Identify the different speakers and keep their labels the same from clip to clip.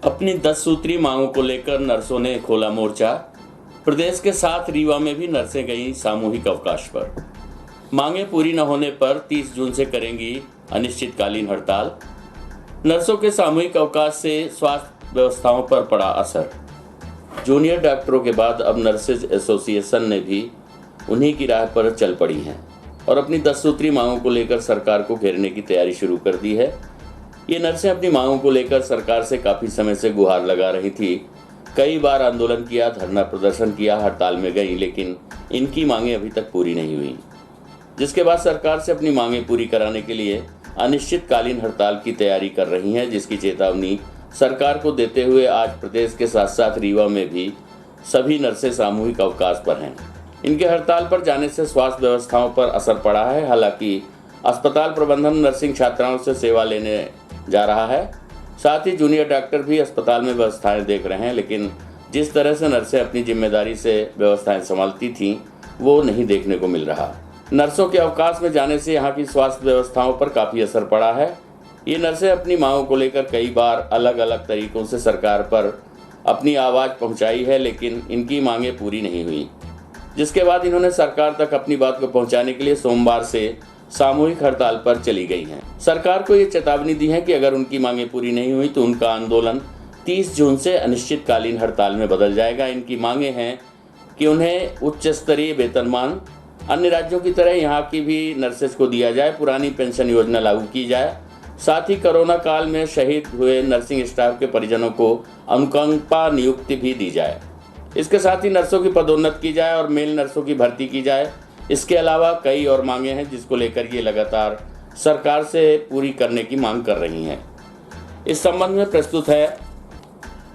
Speaker 1: अपनी 10 सूत्री मांगों को लेकर नर्सों ने खोला मोर्चा। प्रदेश के 7 रीवा में भी नर्सें गईं सामूहिक अवकाश पर। मांगें पूरी न होने पर 30 जून से करेंगी अनिश्चितकालीन हड़ताल। नर्सों के सामूहिक अवकाश से स्वास्थ्य व्यवस्थाओं पर पड़ा असर। जूनियर डॉक्टरों के बाद अब नर्सेज एसोसिएशन ने भी उन्हीं की राह पर चल पड़ी हैं और अपनी 10 सूत्री मांगों को लेकर सरकार को घेरने की तैयारी शुरू कर दी है। ये नर्सें अपनी मांगों को लेकर सरकार से काफ़ी समय से गुहार लगा रही थी। कई बार आंदोलन किया, धरना प्रदर्शन किया, हड़ताल में गई, लेकिन इनकी मांगें अभी तक पूरी नहीं हुई। जिसके बाद सरकार से अपनी मांगें पूरी कराने के लिए अनिश्चितकालीन हड़ताल की तैयारी कर रही हैं, जिसकी चेतावनी सरकार को देते हुए आज प्रदेश के साथ साथ रीवा में भी सभी नर्सें सामूहिक अवकाश पर हैं। इनके हड़ताल पर जाने से स्वास्थ्य व्यवस्थाओं पर असर पड़ा है। हालांकि अस्पताल प्रबंधन नर्सिंग छात्राओं से सेवा लेने जा रहा है, साथ ही जूनियर डॉक्टर भी अस्पताल में व्यवस्थाएं देख रहे हैं, लेकिन जिस तरह से नर्सें अपनी जिम्मेदारी से व्यवस्थाएं संभालती थीं वो नहीं देखने को मिल रहा। नर्सों के अवकाश में जाने से यहाँ की स्वास्थ्य व्यवस्थाओं पर काफ़ी असर पड़ा है। ये नर्सें अपनी मांगों को लेकर कई बार अलग अलग तरीकों से सरकार पर अपनी आवाज़ पहुँचाई है, लेकिन इनकी मांगें पूरी नहीं हुई। जिसके बाद इन्होंने सरकार तक अपनी बात को पहुँचाने के लिए सोमवार से सामूहिक हड़ताल पर चली गई हैं। सरकार को ये चेतावनी दी है कि अगर उनकी मांगें पूरी नहीं हुई तो उनका आंदोलन 30 जून से अनिश्चितकालीन हड़ताल में बदल जाएगा। इनकी मांगें हैं कि उन्हें उच्च स्तरीय वेतनमान अन्य राज्यों की तरह यहाँ की भी नर्सेज को दिया जाए, पुरानी पेंशन योजना लागू की जाए, साथ ही कोरोना काल में शहीद हुए नर्सिंग स्टाफ के परिजनों को अनुकंपा नियुक्ति भी दी जाए। इसके साथ ही नर्सों की पदोन्नति की जाए और मेल नर्सों की भर्ती की जाए। इसके अलावा कई और मांगे हैं जिसको लेकर ये लगातार सरकार से पूरी करने की मांग कर रही हैं। इस संबंध में प्रस्तुत है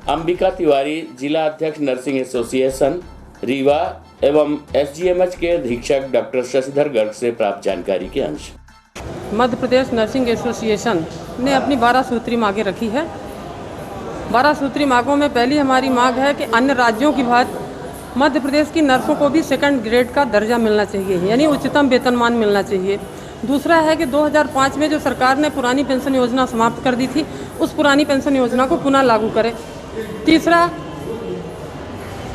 Speaker 1: अंबिका तिवारी, जिला अध्यक्ष नर्सिंग एसोसिएशन रीवा एवं एसजीएमएच के अधीक्षक डॉक्टर शशिधर गर्ग से प्राप्त जानकारी के अंश।
Speaker 2: मध्य प्रदेश नर्सिंग एसोसिएशन ने अपनी 12 सूत्री मांगें रखी है। 12 सूत्री मांगों में पहली हमारी मांग है कि अन्य राज्यों की भांति मध्य प्रदेश की नर्सों को भी सेकंड ग्रेड का दर्जा मिलना चाहिए, यानी उच्चतम वेतनमान मिलना चाहिए। दूसरा है कि 2005 में जो सरकार ने पुरानी पेंशन योजना समाप्त कर दी थी, उस पुरानी पेंशन योजना को पुनः लागू करें। तीसरा,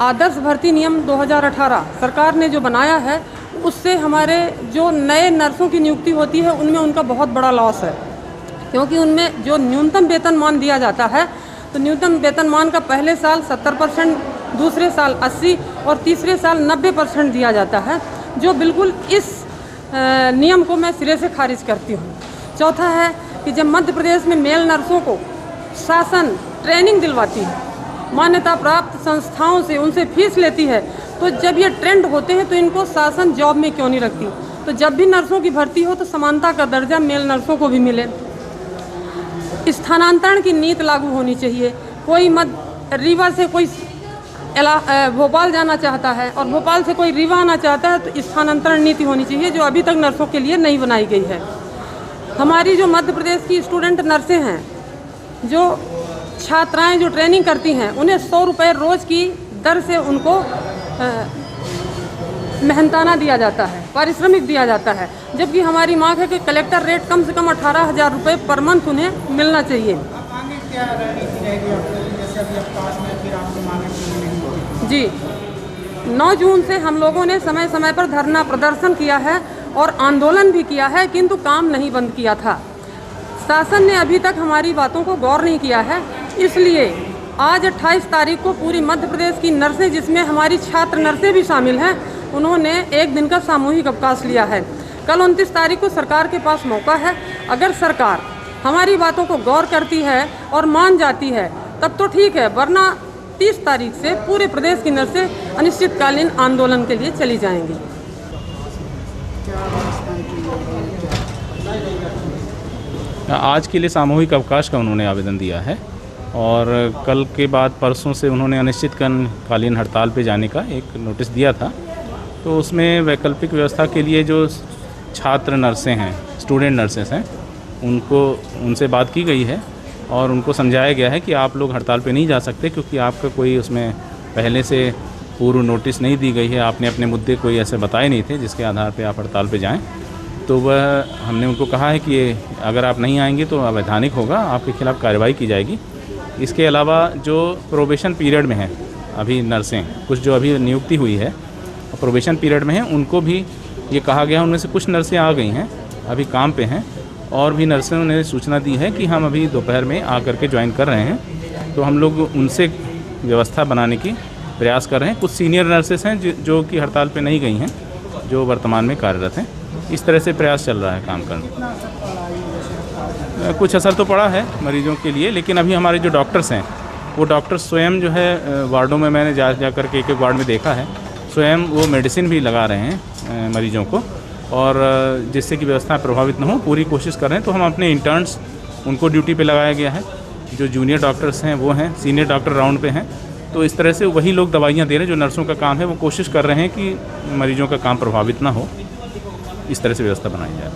Speaker 2: आदर्श भर्ती नियम 2018 सरकार ने जो बनाया है, उससे हमारे जो नए नर्सों की नियुक्ति होती है उनमें उनका बहुत बड़ा लॉस है, क्योंकि उनमें जो न्यूनतम वेतनमान दिया जाता है, तो न्यूनतम वेतनमान का पहले साल 70%, दूसरे साल 80% और तीसरे साल 90% दिया जाता है, जो बिल्कुल इस नियम को मैं सिरे से खारिज करती हूँ। चौथा है कि जब मध्य प्रदेश में मेल नर्सों को शासन ट्रेनिंग दिलवाती है, मान्यता प्राप्त संस्थाओं से उनसे फीस लेती है, तो जब ये ट्रेंड होते हैं तो इनको शासन जॉब में क्यों नहीं रखती। तो जब भी नर्सों की भर्ती हो तो समानता का दर्जा मेल नर्सों को भी मिले। स्थानांतरण की नीति लागू होनी चाहिए। कोई रीवा से कोई भोपाल जाना चाहता है और भोपाल से कोई रीवा आना चाहता है, तो स्थानांतरण नीति होनी चाहिए, जो अभी तक नर्सों के लिए नहीं बनाई गई है। हमारी जो मध्य प्रदेश की स्टूडेंट नर्सें हैं, जो छात्राएं जो ट्रेनिंग करती हैं, उन्हें 100 रुपये रोज़ की दर से उनको मेहनताना दिया जाता है, पारिश्रमिक दिया जाता है, जबकि हमारी मांग है कि कलेक्टर रेट कम से कम 18,000 रुपये पर मंथ उन्हें मिलना चाहिए। जी, 9 जून से हम लोगों ने समय समय पर धरना प्रदर्शन किया है और आंदोलन भी किया है, किंतु काम नहीं बंद किया था। शासन ने अभी तक हमारी बातों को गौर नहीं किया है, इसलिए आज 28 तारीख को पूरी मध्य प्रदेश की नर्सें, जिसमें हमारी छात्र नर्सें भी शामिल हैं, उन्होंने एक दिन का सामूहिक अवकाश लिया है। कल 29 तारीख को सरकार के पास मौका है। अगर सरकार हमारी बातों को गौर करती है और मान जाती है तब तो ठीक है, वरना 30 तारीख से पूरे प्रदेश की नर्सें अनिश्चितकालीन आंदोलन के लिए चली जाएंगी।
Speaker 3: आज के लिए सामूहिक अवकाश का उन्होंने आवेदन दिया है और कल के बाद परसों से उन्होंने अनिश्चितकालीन हड़ताल पे जाने का एक नोटिस दिया था। तो उसमें वैकल्पिक व्यवस्था के लिए जो छात्र नर्सें हैं, स्टूडेंट नर्सेस हैं, उनसे बात की गई है और उनको समझाया गया है कि आप लोग हड़ताल पे नहीं जा सकते, क्योंकि आपका कोई उसमें पहले से पूर्व नोटिस नहीं दी गई है, आपने अपने मुद्दे कोई ऐसे बताए नहीं थे जिसके आधार पे आप हड़ताल पे जाएं। तो वह हमने उनको कहा है कि अगर आप नहीं आएंगे तो अवैधानिक होगा, आपके खिलाफ़ कार्रवाई की जाएगी इसके अलावा जो प्रोबेशन पीरियड में हैं अभी नर्सें, कुछ जो अभी नियुक्ति हुई है प्रोबेशन पीरियड में हैं, उनको भी ये कहा गया, उनमें से कुछ नर्सें आ गई हैं, अभी काम पे हैं, और भी नर्सों ने सूचना दी है कि हम अभी दोपहर में आकर के ज्वाइन कर रहे हैं। तो हम लोग उनसे व्यवस्था बनाने की प्रयास कर रहे हैं। कुछ सीनियर नर्सेस हैं जो कि हड़ताल पे नहीं गई हैं, जो वर्तमान में कार्यरत हैं। इस तरह से प्रयास चल रहा है काम करने। कुछ असर तो पड़ा है मरीजों के लिए, लेकिन अभी हमारे जो डॉक्टर्स हैं वो डॉक्टर स्वयं जो है वार्डों में, मैंने जा कर के एक वार्ड में देखा है, स्वयं वो मेडिसिन भी लगा रहे हैं मरीजों को, और जिससे कि व्यवस्था प्रभावित न हो पूरी कोशिश कर रहे हैं। तो हम अपने इंटर्न्स उनको ड्यूटी पे लगाया गया है, जो जूनियर डॉक्टर्स हैं वो हैं, सीनियर डॉक्टर राउंड पे हैं। तो इस तरह से वही लोग दवाइयाँ दे रहे हैं, जो नर्सों का काम है वो कोशिश कर रहे हैं कि मरीजों का काम प्रभावित ना हो, इस तरह से व्यवस्था बनाई जाए।